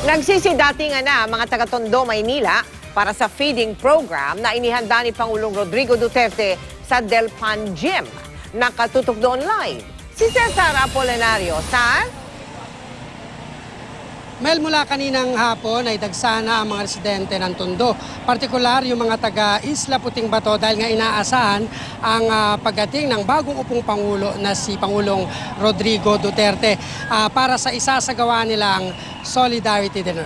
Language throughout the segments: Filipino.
Nagsisidatingan na mga taga-Tondo, Maynila para sa feeding program na inihanda ni Pangulong Rodrigo Duterte sa Delpan Gym. Nakatutok doon live si Cesar Apolinario sa... Mel, mula kaninang hapon ay dagsana ang mga residente ng Tondo. Partikular yung mga taga-Isla Puting Bato dahil nga inaasahan ang pagdating ng bagong upong Pangulo na si Pangulong Rodrigo Duterte para sa isasagawa nilang Solidarity Dinner.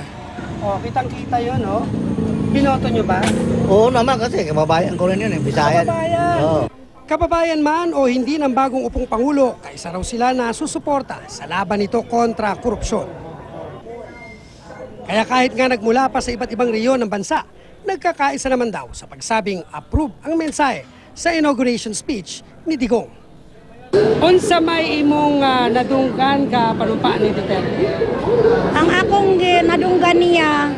Oh, kitang-kita yun, no? Binoto nyo ba? Oo naman kasi kababayan ko rin yun, Bisayan. Kababayan! Oo. Kababayan man o hindi ng bagong upong Pangulo, kaisa raw sila na susuporta sa laban nito kontra korupsyon. Kaya kahit nga nagmula pa sa iba't ibang rehiyon ng bansa, nagkakaisa naman daw sa pagsabing approve ang mensahe sa inauguration speech ni Digong. Unsa may imong nadunggan ka panumpa ni Duterte? Ang akong nadunggan niya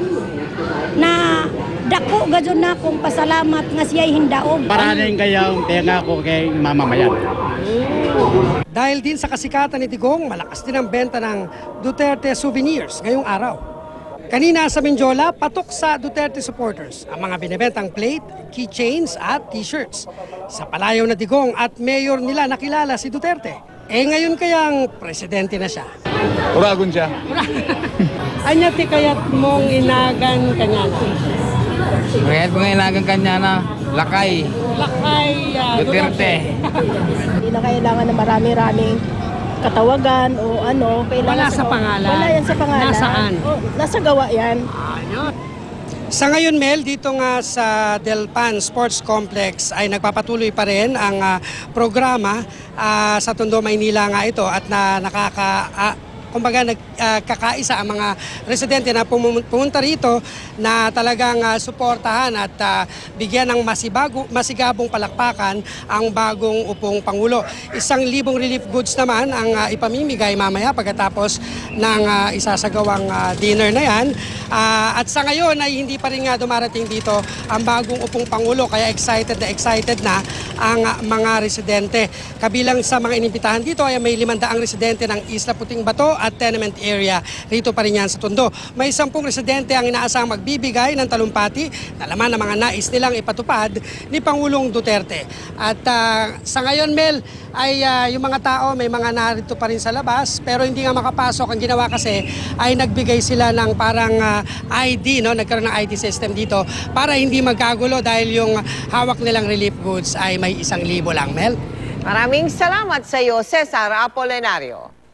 na dako gadyon na akong pasalamat nga siya'y hindaog. Paranin kayong tenga ko kay mamamayan. Dahil din sa kasikatan ni Digong, malakas din ang benta ng Duterte souvenirs ngayong araw. Kanina sa Mindiola, patok sa Duterte supporters ang mga binibentang plate, keychains at t-shirts. Sa palayaw na Digong at mayor nila nakilala si Duterte. Ngayon kayang presidente na siya. Uragon siya. Anya ti kayat mong inagan kanya na? Kaya't mga ilagang kanya na lakay. Lakay Duterte. Hindi na kailangan na marami-raming katawagan o ano. Wala sa pangalan. Wala yan sa pangalan. Nasaan? Nasa gawa yan. Sa ngayon, Mel, dito nga sa Delpan Sports Complex ay nagpapatuloy pa rin ang programa sa Tondo, Maynila nga ito at kumbaga nagkakaisa ang mga residente na pumunta rito na talagang suportahan at bigyan ng masigabong palakpakan ang bagong upong Pangulo. 1,000 relief goods naman ang ipamimigay mamaya pagkatapos ng isasagawang dinner na yan. At sa ngayon ay hindi pa rin nga dumarating dito ang bagong upong Pangulo kaya excited na ang mga residente. Kabilang sa mga inimbitahan dito ay may 500 residente ng Isla Puting Bato at tenement area. Rito pa rin yan sa Tondo. May 10 residente ang inaasahang magbibigay ng talumpati na laman ng mga nais nilang ipatupad ni Pangulong Duterte. At sa ngayon, Mel, ay yung mga tao may mga narito pa rin sa labas pero hindi nga makapasok. Ang ginawa kasi ay nagbigay sila ng parang ID, no? Nagkaroon ng ID system dito para hindi magkagulo dahil yung hawak nilang relief goods ay may 1,000 lang, Mel. Maraming salamat sa iyo, Cesar Apolinario.